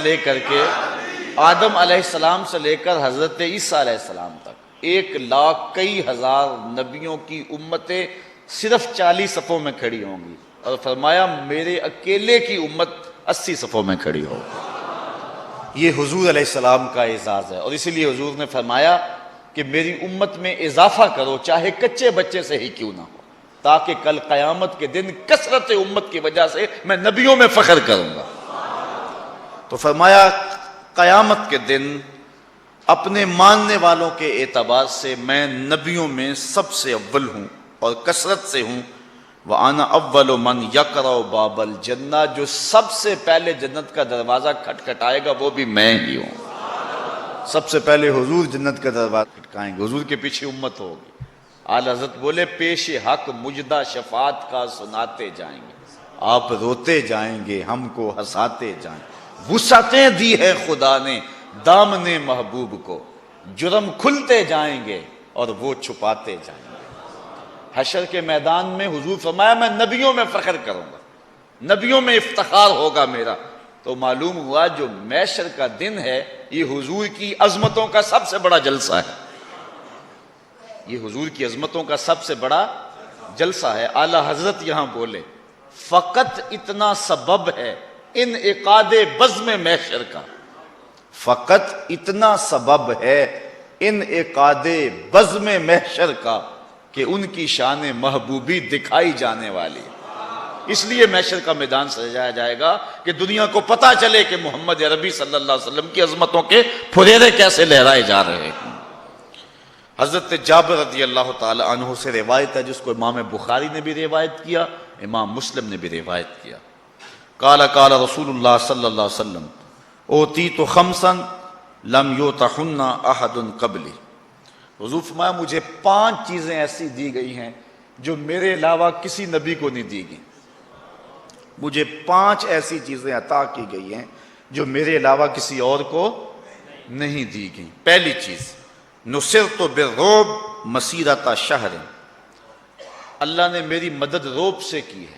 لے کر حضرت عیسیٰ علیہ السلام تک 1,00,000 کئی ہزار نبیوں کی امتیں صرف 40 صفوں میں کھڑی ہوں گی، اور فرمایا میرے اکیلے کی امت 80 صفوں میں کھڑی ہوگی۔ یہ حضور علیہ السلام کا اعزاز ہے، اور اسی لیے حضور نے فرمایا کہ میری امت میں اضافہ کرو، چاہے کچے بچے سے ہی کیوں نہ ہو، تاکہ کل قیامت کے دن کثرت امت کی وجہ سے میں نبیوں میں فخر کروں گا۔ تو فرمایا قیامت کے دن اپنے ماننے والوں کے اعتبار سے میں نبیوں میں سب سے اول ہوں اور کثرت سے ہوں۔ وَأَنَا أَوَّلُ مَنْ يَقْرَعُ بَابَ الْجَنَّةِ، جو سب سے پہلے جنت کا دروازہ کھٹکھٹائے گا وہ بھی میں ہی ہوں۔ سب سے پہلے حضور جنت کا دروازہ کھٹکائیں گے، حضور کے پیچھے امت ہوگی۔ اعلی حضرت بولے پیش حق مجدہ شفاعت کا سناتے جائیں گے، آپ روتے جائیں گے ہم کو ہنساتے جائیں گے۔ وسعتیں دی ہے خدا نے دامن محبوب کو، جرم کھلتے جائیں گے اور وہ چھپاتے جائیں گے۔ حشر کے میدان میں حضور فرمایا میں نبیوں میں فخر کروں گا، نبیوں میں افتخار ہوگا میرا۔ تو معلوم ہوا جو محشر کا دن ہے یہ حضور کی عظمتوں کا سب سے بڑا جلسہ ہے، یہ حضور کی عظمتوں کا سب سے بڑا جلسہ ہے۔ اعلی حضرت یہاں بولے فقط اتنا سبب ہے انعقاد بزم محشر کا، فقط اتنا سبب ہے انعقاد بزم محشر کا کہ ان کی شان محبوبی دکھائی جانے والی ہے۔ اس لیے محشر کا میدان سجایا جائے گا کہ دنیا کو پتا چلے کہ محمد عربی صلی اللہ علیہ وسلم کی عظمتوں کے پھریرے کیسے لہرائے جا رہے ہیں۔ حضرت جابر رضی اللہ تعالی عنہ سے روایت ہے، جس کو امام بخاری نے بھی روایت کیا، امام مسلم نے بھی روایت کیا۔ قال قال رسول اللہ صلی اللہ علیہ وسلم اوتیت خمسا لم یوتہن احد قبلی، حضور فرمایا مجھے 5 چیزیں ایسی دی گئی ہیں جو میرے علاوہ کسی نبی کو نہیں دی گئی، مجھے 5 ایسی چیزیں عطا کی گئی ہیں جو میرے علاوہ کسی اور کو نہیں دی گئی۔ پہلی چیز نصرت بالرعب مسیرۃ شہر، اللہ نے میری مدد رعب سے کی ہے،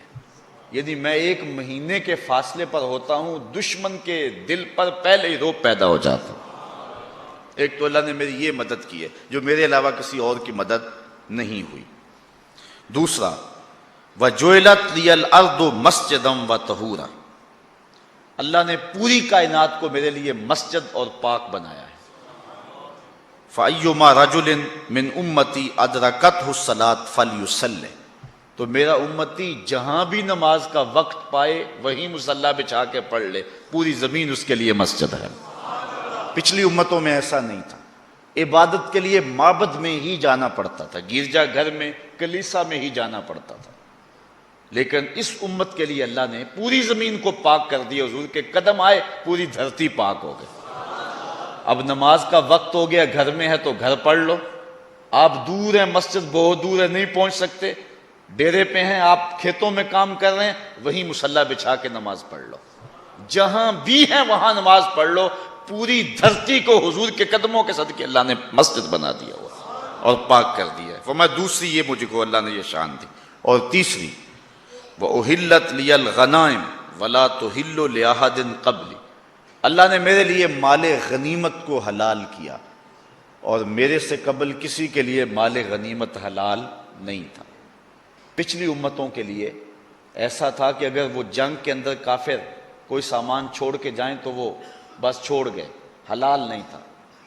یعنی میں 1 مہینے کے فاصلے پر ہوتا ہوں، دشمن کے دل پر پہلے ہی رعب پیدا ہو جاتا۔ ایک تو اللہ نے میری یہ مدد کی ہے جو میرے علاوہ کسی اور کی مدد نہیں ہوئی۔ دوسرا وَجُعِلَتْ لِيَ الْأَرْضُ مَسْجِدًا وَطَهُورًا، اللہ نے پوری کائنات کو میرے لیے مسجد اور پاک بنایا ہے۔ فَأَيُّمَا رَجُلٍ مِّنْ أُمَّتِي أَدْرَكَتْهُ الصَّلَاةُ فَلْيُصَلِّ، تو میرا امتی جہاں بھی نماز کا وقت پائے وہیں مصلی بچھا کے پڑھ لے، پوری زمین اس کے لیے مسجد ہے۔ پچھلی امتوں میں ایسا نہیں تھا، عبادت کے لیے معبد میں ہی جانا پڑتا تھا، گرجا گھر میں کلیسا میں ہی جانا پڑتا تھا، لیکن اس امت کے لیے اللہ نے پوری زمین کو پاک کر دیا۔ حضور کے قدم آئے پوری دھرتی پاک ہو گئی۔ اب نماز کا وقت ہو گیا، گھر میں ہے تو گھر پڑھ لو، آپ دور ہیں، مسجد بہت دور ہے نہیں پہنچ سکتے، ڈیرے پہ ہیں، آپ کھیتوں میں کام کر رہے ہیں، وہیں مصلی بچھا کے نماز پڑھ لو، جہاں بھی ہیں وہاں نماز پڑھ لو۔ پوری دھرتی کو حضور کے قدموں کے صدقے اللہ نے مسجد بنا دیا ہوا اور پاک کر دیا ہے۔ فرمایا دوسری یہ مجھ کو اللہ نے یہ شان دی، اور تیسری وَأُحِلَّتْ لِيَ الْغَنَائِمُ وَلَا تُحِلُّ لِأَحَدٍ قَبْلِ، اللہ نے میرے لیے مال غنیمت کو حلال کیا اور میرے سے قبل کسی کے لیے مال غنیمت حلال نہیں تھا۔ پچھلی امتوں کے لیے ایسا تھا کہ اگر وہ جنگ کے اندر کافر کوئی سامان چھوڑ کے جائیں تو وہ بس چھوڑ گئے، حلال نہیں تھا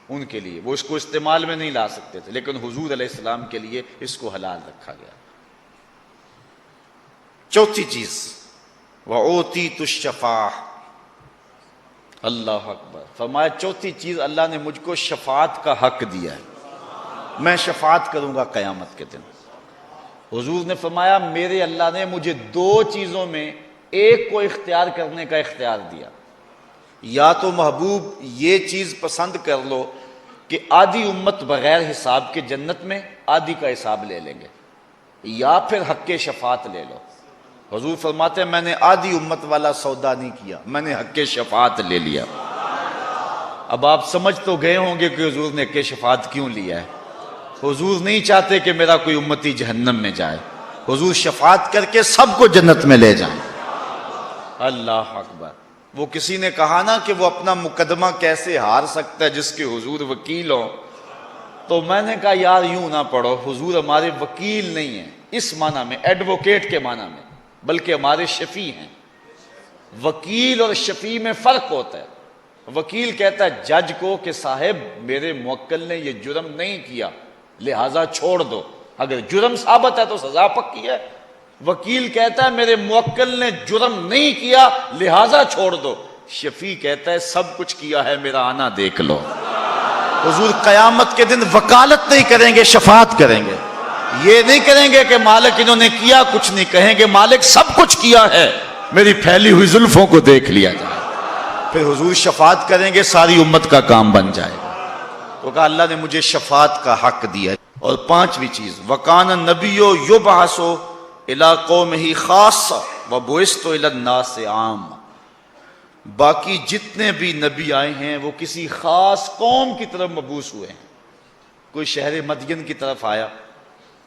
ان کے لیے، وہ اس کو استعمال میں نہیں لا سکتے تھے، لیکن حضور علیہ السلام کے لیے اس کو حلال رکھا گیا۔ چوتھی چیز وَأُوتِيتُ الشَّفَاعَةَ، اللہ اکبر، فرمایا چوتھی چیز اللہ نے مجھ کو شفاعت کا حق دیا ہے، میں شفاعت کروں گا قیامت کے دن۔ حضور نے فرمایا میرے اللہ نے مجھے 2 چیزوں میں ایک کو اختیار کرنے کا اختیار دیا، یا تو محبوب یہ چیز پسند کر لو کہ آدھی امت بغیر حساب کے جنت میں، آدھی کا حساب لے لیں گے، یا پھر حق شفاعت لے لو۔ حضور فرماتے ہیں میں نے آدھی امت والا سودا نہیں کیا، میں نے حق شفاعت لے لیا۔ اب آپ سمجھ تو گئے ہوں گے کہ حضور نے حق شفاعت کیوں لیا ہے۔ حضور نہیں چاہتے کہ میرا کوئی امتی جہنم میں جائے، حضور شفاعت کر کے سب کو جنت میں لے جائیں۔ اللہ اکبر۔ وہ کسی نے کہا نا کہ وہ اپنا مقدمہ کیسے ہار سکتا ہے جس کے حضور وکیل ہو، تو میں نے کہا یار یوں نہ پڑھو، حضور ہمارے وکیل نہیں ہیں اس معنی میں، ایڈوکیٹ کے معنی میں، بلکہ ہمارے شفیع ہیں۔ وکیل اور شفیع میں فرق ہوتا ہے۔ وکیل کہتا ہے جج کو کہ صاحب میرے موکل نے یہ جرم نہیں کیا لہٰذا چھوڑ دو، اگر جرم ثابت ہے تو سزا پکی ہے۔ وکیل کہتا ہے میرے موکل نے جرم نہیں کیا لہٰذا چھوڑ دو، شفیع کہتا ہے سب کچھ کیا ہے میرا آنا دیکھ لو۔ حضور قیامت کے دن وکالت نہیں کریں گے، شفاعت کریں گے۔ یہ نہیں کریں گے کہ مالک انہوں نے کیا کچھ نہیں، کہیں گے مالک سب کچھ کیا ہے، میری پھیلی ہوئی زلفوں کو دیکھ لیا جائے۔ پھر حضور شفاعت کریں گے، ساری امت کا کام بن جائے گا۔ تو کہا اللہ نے مجھے شفاعت کا حق دیا ہے۔ اور پانچویں چیز، وَكَانَ النَّبِيُّ يُبْعَثُ إِلَىٰ قَوْمِهِ خَاصَّةً وَبُعِثْتُ إِلَى النَّاسِ عَامَّةً۔ باقی جتنے بھی نبی آئے ہیں وہ کسی خاص قوم کی طرف مبعوث ہوئے ہیں۔ کوئی شہر مدین کی طرف آیا،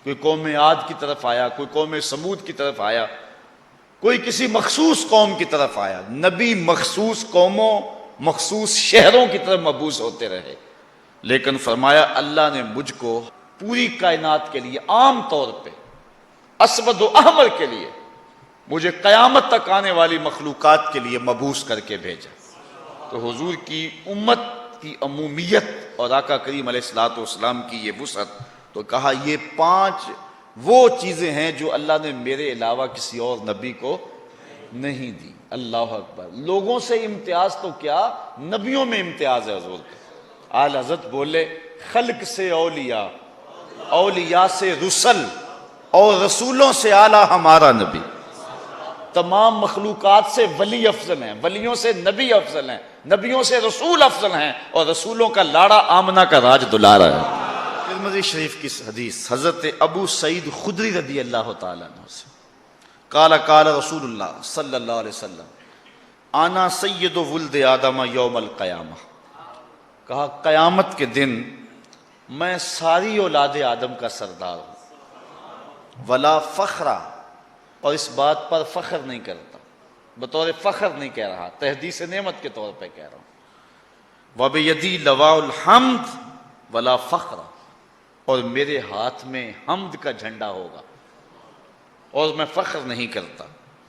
کوئی قوم عاد کی طرف آیا، کوئی قوم سمود کی طرف آیا، کوئی کسی مخصوص قوم کی طرف آیا۔ نبی مخصوص قوموں، مخصوص شہروں کی طرف مبعوث ہوتے رہے، لیکن فرمایا اللہ نے مجھ کو پوری کائنات کے لیے، عام طور پہ اسود و احمر کے لیے، مجھے قیامت تک آنے والی مخلوقات کے لیے مبعوث کر کے بھیجا۔ تو حضور کی امت کی عمومیت اور آقا کریم علیہ الصلوۃ والسلام کی یہ وسعت، تو کہا یہ پانچ وہ چیزیں ہیں جو اللہ نے میرے علاوہ کسی اور نبی کو نہیں دی۔ اللہ اکبر۔ لوگوں سے امتیاز تو کیا، نبیوں میں امتیاز ہے حضور کا۔ آل حضرت بولے خلق سے اولیاء، اولیاء سے رسل، اور رسولوں سے اعلیٰ ہمارا نبی۔ تمام مخلوقات سے ولی افضل ہیں، ولیوں سے نبی افضل ہیں، نبیوں سے رسول افضل ہیں، اور رسولوں کا لاڑا آمنہ کا راج دلارا ہے۔ ترمذی شریف کی حدیث حضرت ابو سعید خدری رضی اللہ تعالیٰ عنہ سے، قال قال رسول اللہ صلی اللہ علیہ وسلم انا سید ولد آدم یوم القیامہ، کہا قیامت کے دن میں ساری اولاد آدم کا سردار ہوں، ولا فخرا، اور اس بات پر فخر نہیں کرتا، بطور فخر نہیں کہہ رہا، تحدیث نعمت کے طور پہ کہہ رہا ہوں۔ وَبِيَدِي لَوَاءُ الْحَمْدِ وَلَا فَخْرَ، اور میرے ہاتھ میں حمد کا جھنڈا ہوگا اور میں فخر نہیں کرتا۔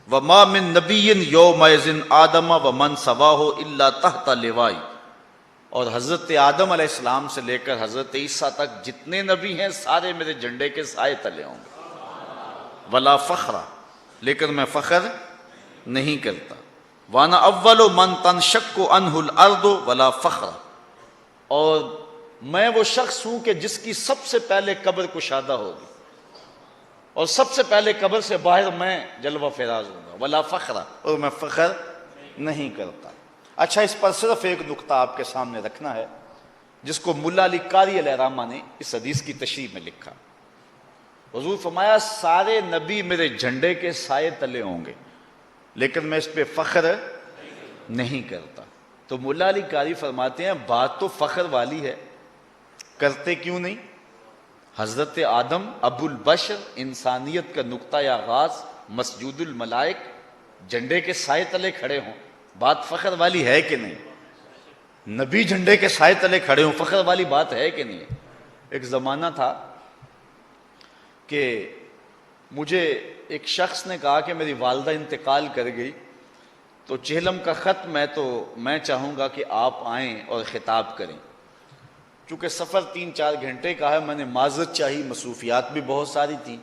وَمَا مِن نَبِيٍّ يَوْمَئِذٍ آدَمَ وَمَنْ سَوَاهُ إِلَّا تَحْتَ لِوَائِي، اور حضرت آدم علیہ السلام سے لے کر حضرت عیسیٰ تک جتنے نبی ہیں سارے میرے جھنڈے کے سائے تلے ہوں گے۔ وَلَا فَخْرَ، لیکن میں فخر نہیں کرتا۔ وَأَنَا أَوَّلُ مَنْ تَنشَقُّ عَنْهُ الْأَرْضُ وَلَا فَخْرَ، اور میں وہ شخص ہوں کہ جس کی سب سے پہلے قبر کشادہ ہوگی اور سب سے پہلے قبر سے باہر میں جلوہ فراز ہوں گا۔ وَلَا فَخْرَ، اور میں فخر نہیں کرتا۔ اچھا، اس پر صرف ایک نقطہ آپ کے سامنے رکھنا ہے جس کو ملا علی قاری علیہ رحمہ نے اس حدیث کی تشریح میں لکھا۔ حضور فرمایا سارے نبی میرے جھنڈے کے سائے تلے ہوں گے، لیکن میں اس پہ فخر نہیں کرتا۔ تو ملا علی قاری فرماتے ہیں بات تو فخر والی ہے، کرتے کیوں نہیں؟ حضرت آدم ابو البشر، انسانیت کا نقطہ آغاز، مسجود الملائک، جھنڈے کے سائے تلے کھڑے ہوں، بات فخر والی ہے کہ نہیں؟ نبی جھنڈے کے سائے تلے کھڑے ہوں، فخر والی بات ہے کہ نہیں؟ ایک زمانہ تھا کہ مجھے ایک شخص نے کہا کہ میری والدہ انتقال کر گئی، تو چہلم کا ختم ہے تو میں چاہوں گا کہ آپ آئیں اور خطاب کریں۔ چونکہ سفر 3-4 گھنٹے کا ہے، میں نے معذرت چاہی، مصروفیات بھی بہت ساری تھی،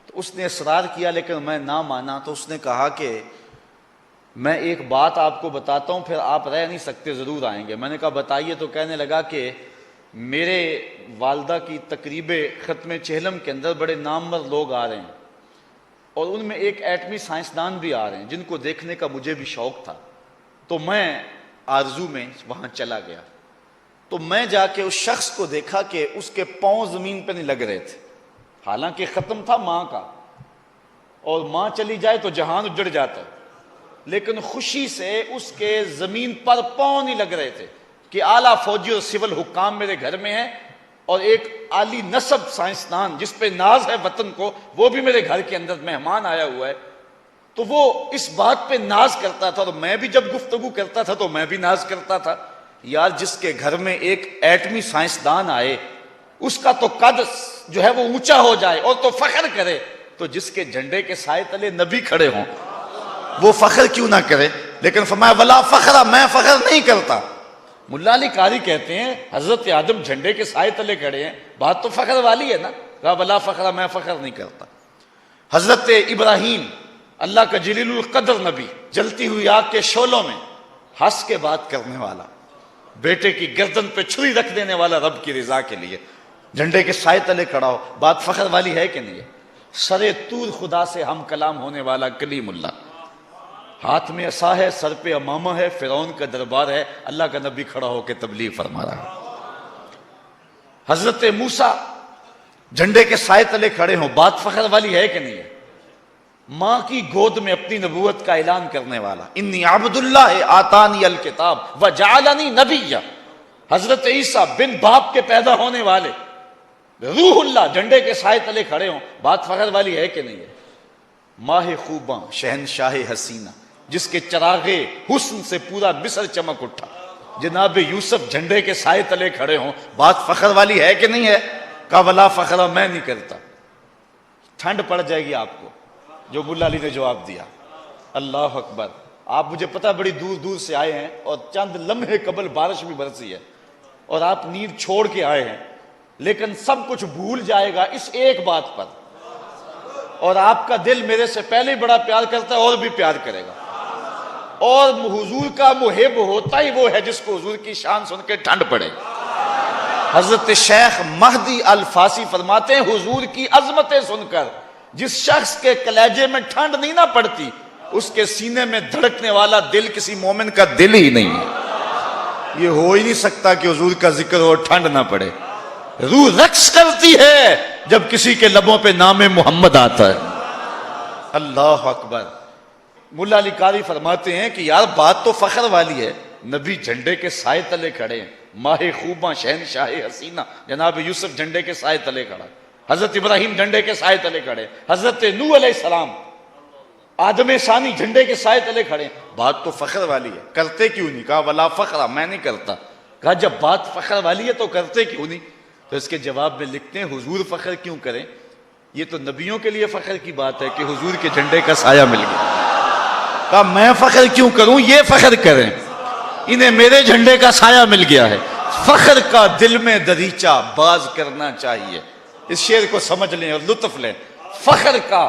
تو اس نے اصرار کیا لیکن میں نہ مانا۔ تو اس نے کہا کہ میں ایک بات آپ کو بتاتا ہوں، پھر آپ رہ نہیں سکتے، ضرور آئیں گے۔ میں نے کہا بتائیے۔ تو کہنے لگا کہ میرے والدہ کی تقریب ختم چہلم کے اندر بڑے نامور لوگ آ رہے ہیں، اور ان میں ایک ایٹمی سائنسدان بھی آ رہے ہیں جن کو دیکھنے کا مجھے بھی شوق تھا۔ تو میں آرزو میں وہاں چلا گیا، تو میں جا کے اس شخص کو دیکھا کہ اس کے پاؤں زمین پہ نہیں لگ رہے تھے، حالانکہ ختم تھا ماں کا، اور ماں چلی جائے تو جہان اجڑ جاتا ہے، لیکن خوشی سے اس کے زمین پر پاؤں نہیں لگ رہے تھے کہ اعلیٰ فوجی اور سول حکام میرے گھر میں ہیں، اور ایک عالی نسب سائنسدان جس پہ ناز ہے وطن کو، وہ بھی میرے گھر کے اندر مہمان آیا ہوا ہے۔ تو وہ اس بات پہ ناز کرتا تھا، اور میں بھی جب گفتگو کرتا تھا تو میں بھی ناز کرتا تھا، یار جس کے گھر میں ایک ایٹمی سائنسدان آئے اس کا تو قد جو ہے وہ اونچا ہو جائے اور تو فخر کرے، تو جس کے جھنڈے کے سائے تلے نبی کھڑے ہوں وہ فخر کیوں نہ کرے؟ لیکن فرمایا ولا فخر، میں فخر نہیں کرتا۔ ملا علی قاری کہتے ہیں حضرت آدم جھنڈے کے سائے تلے کھڑے ہیں، بات تو فخر والی ہے نا، کہا ولا فخر، میں فخر نہیں کرتا۔ حضرت ابراہیم اللہ کا جلیل القدر نبی، جلتی ہوئی آگ کے شعلوں میں ہنس کے بات کرنے والا، بیٹے کی گردن پہ چھری رکھ دینے والا، رب کی رضا کے لیے جھنڈے کے سائے تلے کھڑا ہو، بات فخر والی ہے کہ نہیں ہے؟ سرے طور خدا سے ہم کلام ہونے والا کلیم اللہ، ہاتھ میں عصا ہے، سر پہ امامہ ہے، فرعون کا دربار ہے، اللہ کا نبی کھڑا ہو کے تبلیغ فرما رہا ہے۔ حضرت موسیٰ جھنڈے کے سائے تلے کھڑے ہوں، بات فخر والی ہے کہ نہیں ہے؟ ماں کی گود میں اپنی نبوت کا اعلان کرنے والا، انی عبد اللہ آتانی الکتاب وجعلنی نبیا، حضرت عیسیٰ بن باپ کے پیدا ہونے والے، روح اللہ جھنڈے کے سائے تلے کھڑے ہوں، بات فخر والی ہے کہ نہیں ہے؟ ماہ خوباں شہنشاہ حسینہ، جس کے چراغے حسن سے پورا مصر چمک اٹھا، جناب یوسف جھنڈے کے سائے تلے کھڑے ہوں، بات فخر والی ہے کہ نہیں ہے؟ کہا ولا فخر، میں نہیں کرتا۔ ٹھنڈ پڑ جائے گی آپ کو، جو ملا علی نے جواب دیا۔ اللہ اکبر، آپ مجھے پتا بڑی دور دور سے آئے ہیں اور چند لمحے قبل بارش بھی برسی ہے اور آپ نیند چھوڑ کے آئے ہیں، لیکن سب کچھ بھول جائے گا اس ایک بات پر، اور آپ کا دل میرے سے پہلے ہی بڑا پیار کرتا ہے اور بھی پیار کرے گا، اور حضور کا محب ہوتا ہی وہ ہے جس کو حضور کی شان سن کے ٹھنڈ پڑے۔ حضرت شیخ مہدی الفاسی فرماتے ہیں حضور کی عظمتیں سن کر جس شخص کے کلیجے میں ٹھنڈ نہیں نہ پڑتی، اس کے سینے میں دھڑکنے والا دل کسی مومن کا دل ہی نہیں ہے۔ یہ ہو ہی نہیں سکتا کہ حضور کا ذکر ہو ٹھنڈ نہ پڑے۔ روح رقص کرتی ہے جب کسی کے لبوں پہ نام محمد آتا ہے۔ اللہ اکبر۔ ملا علی قاری فرماتے ہیں کہ یار بات تو فخر والی ہے، نبی جھنڈے کے سائے تلے کھڑے ہیں، ماہ خوباں شہنشاہ حسینہ جناب یوسف جھنڈے کے سائے تلے کھڑا، حضرت ابراہیم جھنڈے کے سائے تلے کھڑے، حضرت نوح علیہ السلام آدم ثانی جھنڈے کے سائے تلے کھڑے، بات تو فخر والی ہے، کرتے کیوں نہیں؟ کہا ولا فخر، میں نہیں کرتا۔ کہا جب بات فخر والی ہے تو کرتے کیوں نہیں؟ تو اس کے جواب میں لکھتے ہیں حضور فخر کیوں کریں؟ یہ تو نبیوں کے لیے فخر کی بات ہے کہ حضور کے جھنڈے کا سایہ مل گیا۔ کہا میں فخر کیوں کروں، یہ فخر کریں، انہیں میرے جھنڈے کا سایہ مل گیا ہے۔ فخر کا دل میں دریچہ باز کرنا چاہیے، اس شعر کو سمجھ لیں اور لطف لیں۔ فخر کا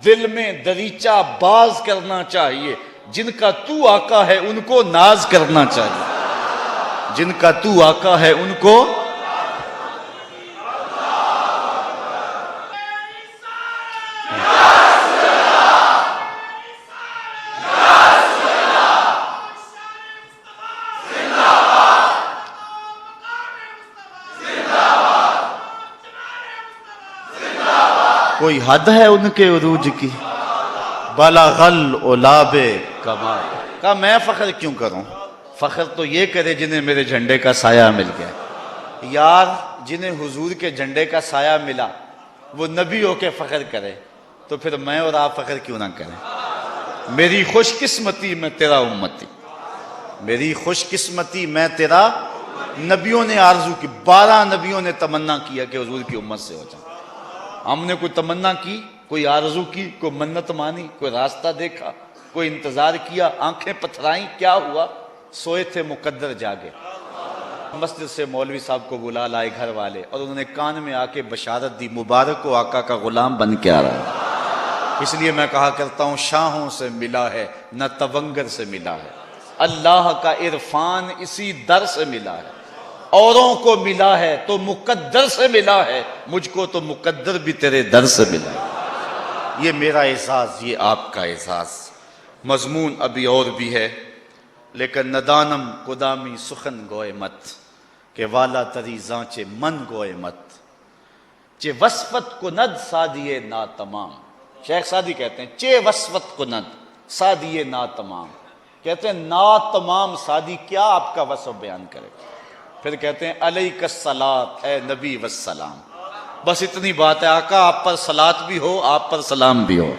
دل میں دریچہ باز کرنا چاہیے، جن کا تو آقا ہے ان کو ناز کرنا چاہیے، جن کا تو آقا ہے ان کو کوئی حد ہے ان کے عروج کی، بلغ العلاب کمال۔ کہا میں فخر کیوں کروں؟ فخر تو یہ کرے جنہیں میرے جھنڈے کا سایہ مل گیا۔ یار جنہیں حضور کے جھنڈے کا سایہ ملا وہ نبی ہو کے فخر کرے، تو پھر میں اور آپ فخر کیوں نہ کریں؟ میری خوش قسمتی میں تیرا امتی، میری خوش قسمتی میں تیرا۔ نبیوں نے آرزو کی، 12 نبیوں نے تمنا کیا کہ حضور کی امت سے ہو جائیں۔ ہم نے کوئی تمنا کی، کوئی آرزو کی، کوئی منت مانی، کوئی راستہ دیکھا، کوئی انتظار کیا، آنکھیں پتھرائیں، کیا ہوا؟ سوئے تھے مقدر جاگے۔ مسجد سے مولوی صاحب کو بلا لائے گھر والے اور انہوں نے کان میں آ کے بشارت دی، مبارک کو آقا کا غلام بن کے آ رہا ہے۔ اس لیے میں کہا کرتا ہوں شاہوں سے ملا ہے نہ تونگر سے ملا ہے، اللہ کا عرفان اسی در سے ملا ہے، اوروں کو ملا ہے تو مقدر سے ملا ہے، مجھ کو تو مقدر بھی تیرے در سے ملا ہے۔ یہ میرا اعزاز، یہ آپ کا اعزاز۔ مضمون ابھی اور بھی ہے، لیکن ندانم قدامی سخن گوئے مت، کہ والا تری زانچے من گوئے مت، چے وصفت کند سادیے نا تمام۔ شیخ سادی کہتے ہیں چے وصفت کند سادیے نا تمام، کہتے ہیں نا تمام سادی کیا آپ کا وصف بیان کرے۔ پھر کہتے ہیں علیک الصلاۃ اے نبی والسلام، بس اتنی بات ہے، آقا آپ پر صلاۃ بھی ہو، آپ پر سلام بھی ہو۔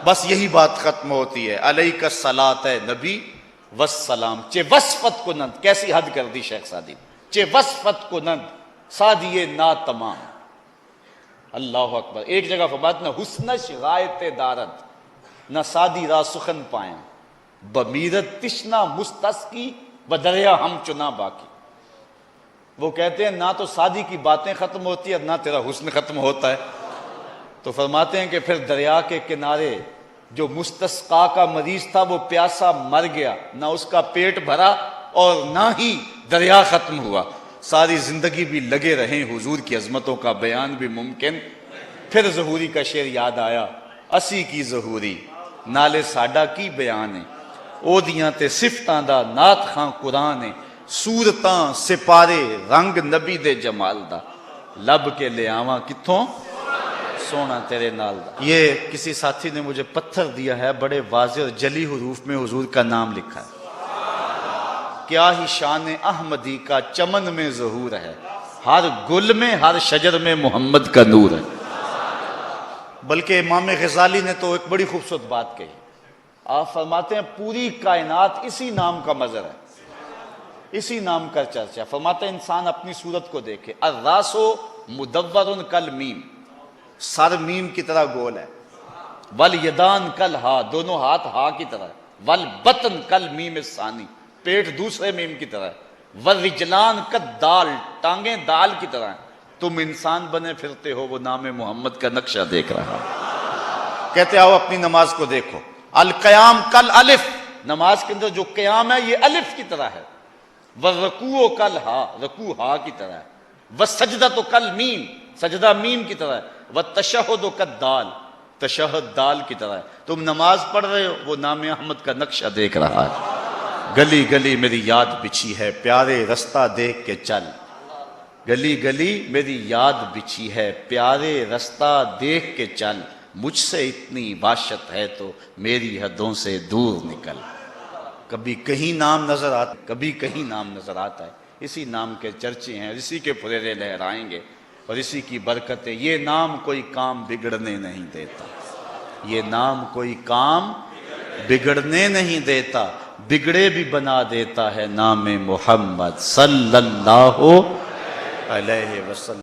بس یہی بات ختم ہوتی ہے، علیک الصلاۃ نبی والسلام. چے وصفت کو نند، کیسی حد کر دی شیخ سعدی، چے وصفت کو نند سادی نا تمام. اللہ اکبر. ایک جگہ فرماتے ہیں حسنش غایت دارد نہ سادی را سخن پائیں بمیرت تشنا مستسقی و دریا ہم چنا باقی. وہ کہتے ہیں نہ تو سادی کی باتیں ختم ہوتی ہیں نہ تیرا حسن ختم ہوتا ہے. تو فرماتے ہیں کہ پھر دریا کے کنارے جو مستسقا کا مریض تھا وہ پیاسا مر گیا، نہ اس کا پیٹ بھرا اور نہ ہی دریا ختم ہوا. ساری زندگی بھی لگے رہیں حضور کی عظمتوں کا بیان بھی ممکن. پھر ظہوری کا شعر یاد آیا، اسی کی ظہوری نالے ساڈا کی بیان ہے اودیاں تے صفتاں دا نات خاں قرآن ہے سورتاں سپارے رنگ نبی دے جمال دا لب کے لے آواں کتھوں سونا تیرے نال دا. یہ کسی ساتھی نے مجھے پتھر دیا ہے، بڑے واضح اور جلی حروف میں حضور کا نام لکھا ہے. کیا ہی شان احمدی کا چمن میں ظہور ہے، ہر گل میں ہر شجر میں محمد کا نور ہے. بلکہ امام غزالی نے تو ایک بڑی خوبصورت بات کہی. آپ فرماتے ہیں پوری کائنات اسی نام کا مظہر ہے، اسی نام کا چرچا. فرماتے ہیں انسان اپنی صورت کو دیکھے، الراسو مدور کل میم، سر میم کی طرح گول ہے، والیدان کل ہا، دونوں ہاتھ ہا کی طرح ہے، والبطن کل میم ثانی، پیٹ دوسرے میم کی طرح ہے، والرجلان کل دال، ٹانگیں دال کی طرح ہیں. تم انسان بنے پھرتے ہو، وہ نام محمد کا نقشہ دیکھ رہا. کہتے آؤ اپنی نماز کو دیکھو، القیام کل الف، نماز کے اندر جو قیام ہے یہ الف کی طرح ہے، والرکوع کل ہا، رکوع ہا کی طرح ہے، والسجدہ تو کل میم، سجدہ میم کی طرح ہے، والتشہد کل دال، تشہد دال کی طرح ہے. تم نماز پڑھ رہے ہو، وہ نام احمد کا نقشہ دیکھ رہا ہے. گلی گلی میری یاد بچھی ہے، پیارے رستہ دیکھ کے چل. گلی گلی میری یاد بچھی ہے، پیارے رستہ دیکھ کے چل. مجھ سے اتنی وحشت ہے تو میری حدوں سے دور نکل. کبھی کہیں نام نظر آتا، کبھی کہیں نام نظر آتا ہے. اسی نام کے چرچے ہیں، اسی کے پھریرے لہرائیں گے اور اسی کی برکتیں. یہ نام کوئی کام بگڑنے نہیں دیتا، یہ نام کوئی کام بگڑنے نہیں دیتا، بگڑے بھی بنا دیتا ہے نام محمد صلی اللہ علیہ وسلم.